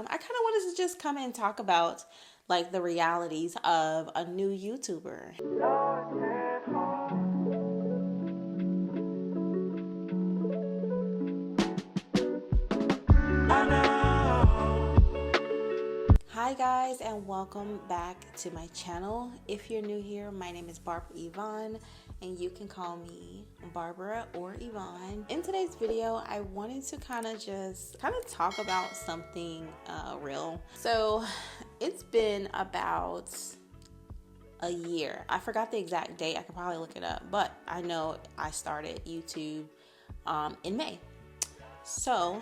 I kind of wanted to just come and talk about like the realities of a new YouTuber. Hi guys, and welcome back to my channel. If you're new here, my name is Barbara Yvonne, and you can call me Barbara or Yvonne. In today's video, I wanted to kind of talk about something real. So it's been about a year. I forgot the exact date. I could probably look it up, but I know I started YouTube in May. So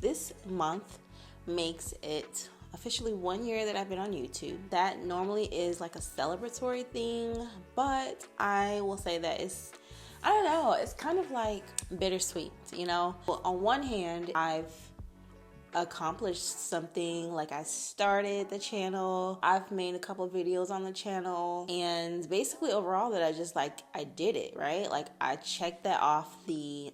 this month makes it officially 1 year that I've been on YouTube. That normally is like a celebratory thing, but I will say that it's kind of like bittersweet, you know? Well, on one hand, I've accomplished something. Like, I started the channel, I've made a couple of videos on the channel, and basically overall that I did it, right? Like, I checked that off the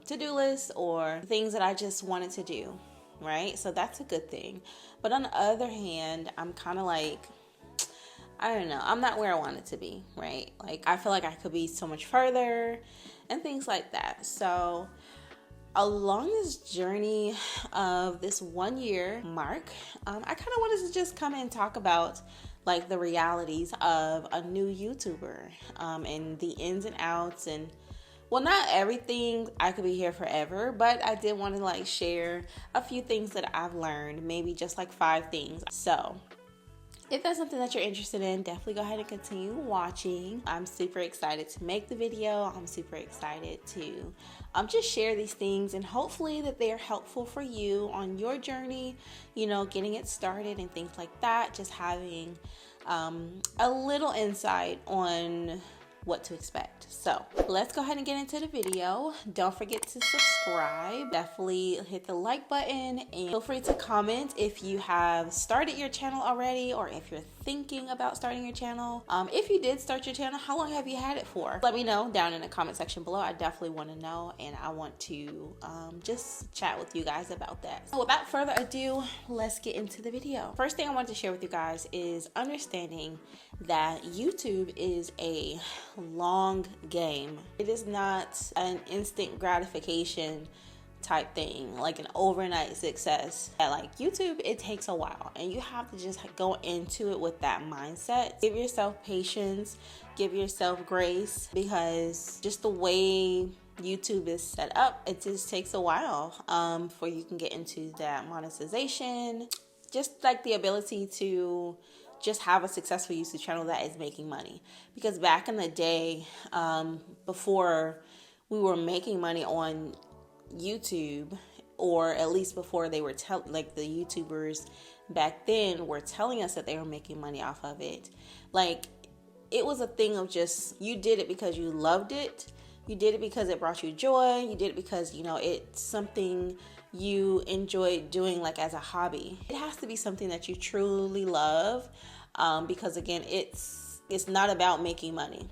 to-do list or things that I just wanted to do, right? So that's a good thing. But on the other hand, I'm kind of like, I don't know, I'm not where I want it to be, right? Like, I feel like I could be so much further and things like that. So along this journey of this 1 year mark, I kind of wanted to just come and talk about like the realities of a new YouTuber, and the ins and outs, and well, not everything. I could be here forever, but I did want to like share a few things that I've learned, maybe just like 5 things. So if that's something that you're interested in, definitely go ahead and continue watching. I'm super excited to make the video. I'm super excited to just share these things, and hopefully that they are helpful for you on your journey, you know, getting it started and things like that. Just having a little insight on what to expect. So let's go ahead and get into the video. Don't forget to subscribe. Definitely hit the like button, and feel free to comment if you have started your channel already, or if you're thinking about starting your channel. If you did start your channel, how long have you had it for? Let me know down in the comment section below. I definitely want to know, and I want to just chat with you guys about that. So without further ado, let's get into the video. First thing I want to share with you guys is understanding that YouTube is a long game. It is not an instant gratification type thing, like an overnight success. Like YouTube, it takes a while, and you have to just go into it with that mindset. Give yourself patience, give yourself grace, because just the way YouTube is set up, it just takes a while before you can get into that monetization, just like the ability to just have a successful YouTube channel that is making money. Because back in the day, before we were making money on YouTube, or at least before they were like the YouTubers back then were telling us that they were making money off of it, like it was a thing of just, you did it because you loved it, you did it because it brought you joy, you did it because, you know, it's something you enjoy doing, like as a hobby. It has to be something that you truly love, because again, it's not about making money.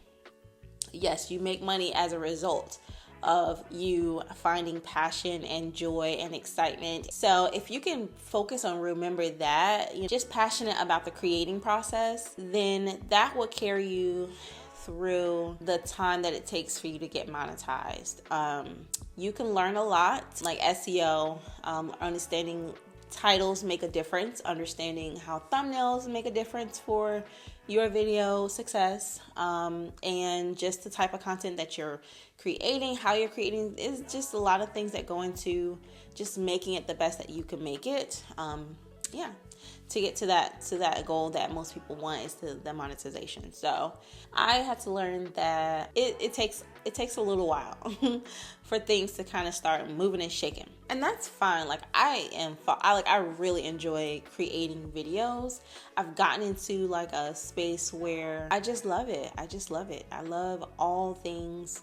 Yes, you make money as a result of you finding passion and joy and excitement. So if you can focus on, remember that you're just passionate about the creating process, then that will carry you through the time that it takes for you to get monetized. You can learn a lot, like SEO, understanding titles make a difference, understanding how thumbnails make a difference for your video success, and just the type of content that you're creating, how you're creating, is just a lot of things that go into just making it the best that you can make it. To get to that goal that most people want, is to the monetization. So I had to learn that it takes a little while for things to kind of start moving and shaking, and that's fine. Like I really enjoy creating videos. I've gotten into like a space where I just love it. I love all things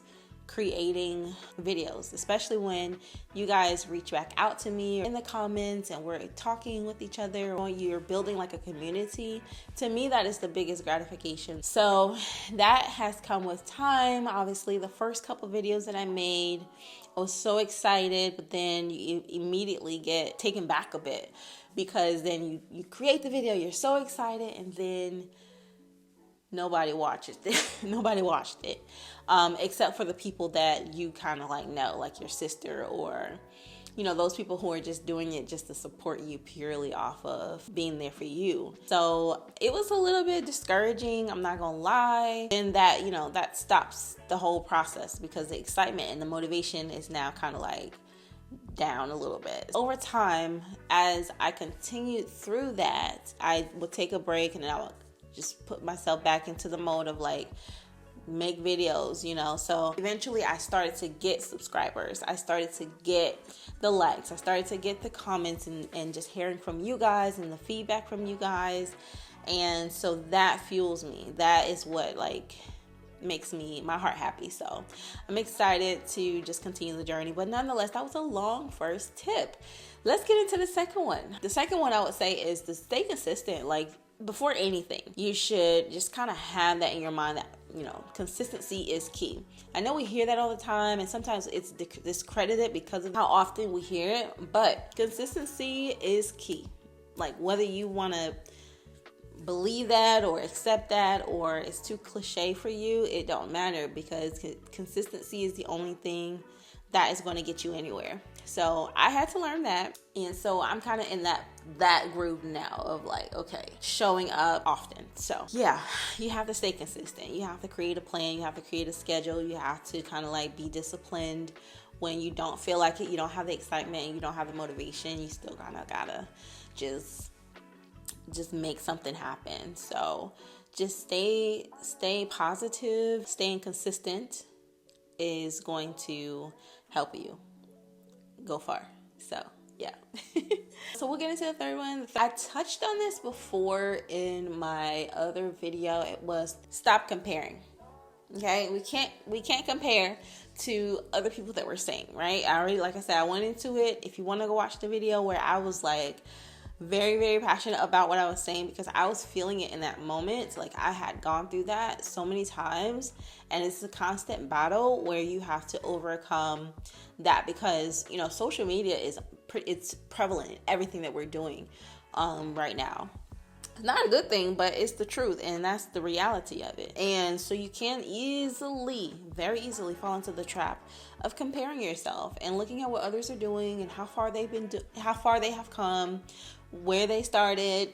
creating videos, especially when you guys reach back out to me in the comments and we're talking with each other, or you're building like a community. To me, that is the biggest gratification. So that has come with time. Obviously, the first couple videos that I made, I was so excited, but then you immediately get taken back a bit because then you create the video, you're so excited, and then nobody watches it. Nobody watched it, except for the people that you kind of like know, like your sister, or those people who are just doing it just to support you purely off of being there for you. So it was a little bit discouraging, I'm not gonna lie. And that, that stops the whole process, because the excitement and the motivation is now kind of like down a little bit. Over time, as I continued through that, I would take a break and then I would just put myself back into the mode of like, make videos, so eventually I started to get subscribers, I started to get the likes, I started to get the comments, and just hearing from you guys and the feedback from you guys. And so that fuels me. That is what like makes my heart happy. So I'm excited to just continue the journey. But nonetheless, that was a long first tip. Let's get into the second one. The second one I would say is to stay consistent. Like, before anything, you should just kind of have that in your mind that, consistency is key. I know we hear that all the time, and sometimes it's discredited because of how often we hear it, but consistency is key. Like, whether you want to believe that or accept that, or it's too cliche for you, it don't matter, because consistency is the only thing that is going to get you anywhere. So I had to learn that. And so I'm kind of in that groove now of like, okay, showing up often. So yeah, you have to stay consistent. You have to create a plan. You have to create a schedule. You have to kind of like be disciplined when you don't feel like it. You don't have the excitement and you don't have the motivation. You still kind of gotta just make something happen. So just stay positive. Staying consistent is going to help you go far. So yeah. So we'll get into the third one. I touched on this before in my other video. It was stop comparing. Okay, we can't compare to other people that we're seeing, right? Like I said, I went into it. If you want to go watch the video where I was like very, very passionate about what I was saying, because I was feeling it in that moment. Like, I had gone through that so many times, and it's a constant battle where you have to overcome that, because social media it's prevalent in everything that we're doing right now. It's not a good thing, but it's the truth, and that's the reality of it. And so you can very easily fall into the trap of comparing yourself and looking at what others are doing and how far they have come, where they started,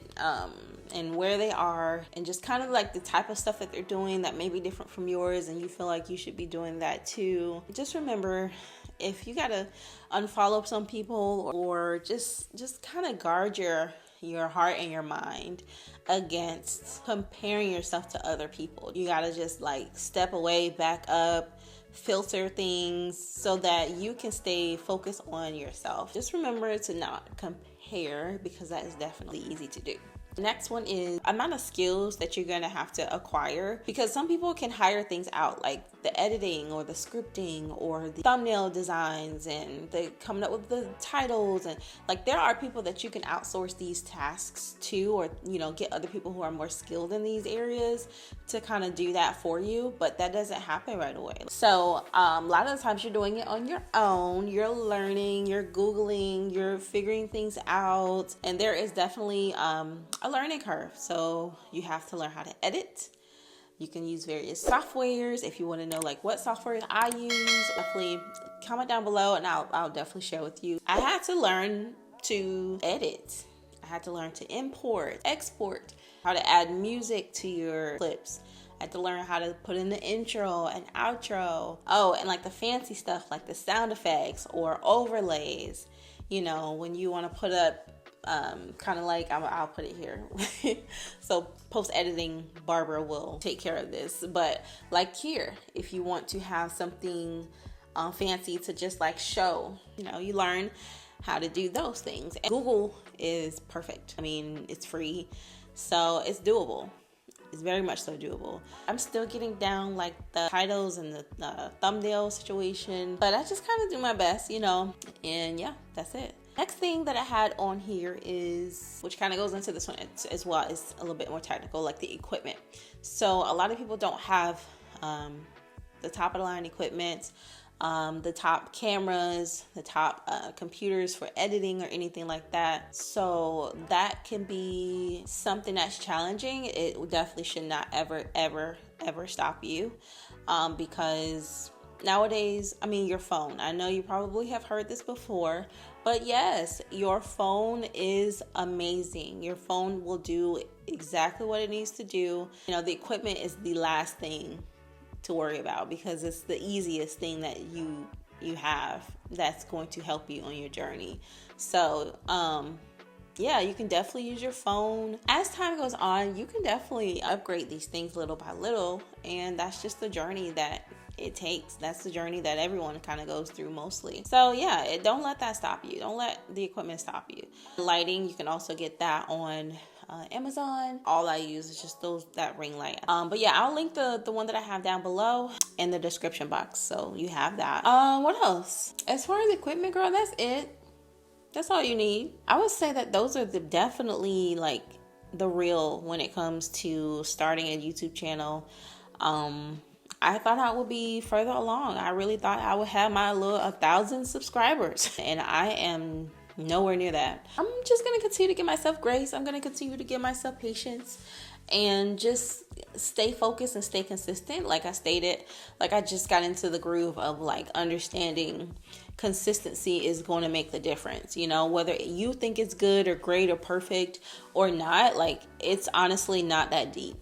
and where they are, and just kind of like the type of stuff that they're doing that may be different from yours, and you feel like you should be doing that too. Just remember, if you gotta unfollow some people, or just kind of guard your heart and your mind against comparing yourself to other people. You gotta just like step away, back up, filter things so that you can stay focused on yourself. Just remember to not compare, because that is definitely easy to do. The next one is amount of skills that you're going to have to acquire, because some people can hire things out, like the editing or the scripting or the thumbnail designs, and they coming up with the titles, and like there are people that you can outsource these tasks to, or get other people who are more skilled in these areas to kind of do that for you, but that doesn't happen right away. So a lot of the times you're doing it on your own. You're learning, you're Googling, you're figuring things out, and there is definitely a learning curve. So you have to learn how to edit. You can use various softwares. If you want to know like what software I use, definitely comment down below and I'll definitely share with you. I had to learn to edit. I had to learn to import, export, how to add music to your clips. I had to learn how to put in the intro and outro. Oh, and like the fancy stuff like the sound effects or overlays. When you want to put up kind of like, I'll put it here. So post editing, Barbara will take care of this. But like here, if you want to have something fancy to just like show, you learn how to do those things. And Google is perfect. I mean, it's free, so it's doable. It's very much so doable. I'm still getting down like the titles and the thumbnail situation, but I just kind of do my best, and yeah, that's it. Next thing that I had on here is, which kind of goes into this one as well, is a little bit more technical, like the equipment. So a lot of people don't have the top of the line equipment. the top cameras, the top computers for editing or anything like that. So that can be something that's challenging. It definitely should not ever stop you, because nowadays, I mean, your phone, I know you probably have heard this before, but yes, your phone is amazing. Your phone will do exactly what it needs to do. You know, the equipment is the last thing to worry about, because it's the easiest thing that you have that's going to help you on your journey. So yeah, you can definitely use your phone. As time goes on, you can definitely upgrade these things little by little, and that's just the journey that it takes. That's the journey that everyone kind of goes through mostly. So yeah, don't let that stop you. Don't let the equipment stop you. Lighting, you can also get that on Amazon. All I use is just that ring light. But yeah, I'll link the one that I have down below in the description box, so you have that. What else? As far as equipment, girl, that's it. That's all you need. I would say that those are definitely like the real when it comes to starting a YouTube channel. I thought I would be further along. I really thought I would have my little 1,000 subscribers, and I am nowhere near that. I'm just going to continue to give myself grace. I'm going to continue to give myself patience and just stay focused and stay consistent. Like I stated, like I just got into the groove of like understanding consistency is going to make the difference. You know, whether you think it's good or great or perfect or not, like it's honestly not that deep.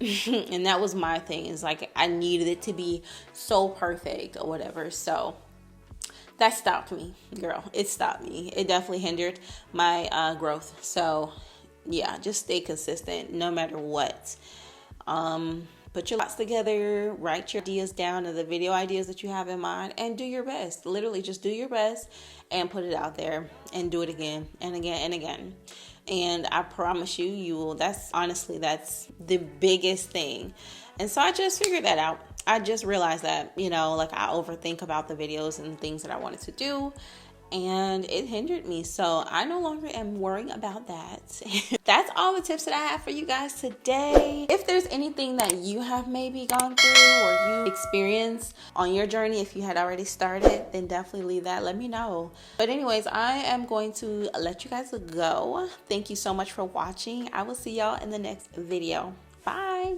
And that was my thing, is like I needed it to be so perfect or whatever. So that stopped me, girl. It stopped me. It definitely hindered my growth. So yeah, just stay consistent no matter what. Put your thoughts together, write your ideas down and the video ideas that you have in mind, and do your best. Literally just do your best and put it out there and do it again and again and again. And I promise you will. That's the biggest thing. And so I just figured that out. I just realized that, you know, like I overthink about the videos and things that I wanted to do, and it hindered me. So I no longer am worrying about that. That's all the tips that I have for you guys today. If there's anything that you have maybe gone through or you experienced on your journey, if you had already started, then definitely leave that. Let me know. But anyways, I am going to let you guys go. Thank you so much for watching. I will see y'all in the next video. Bye.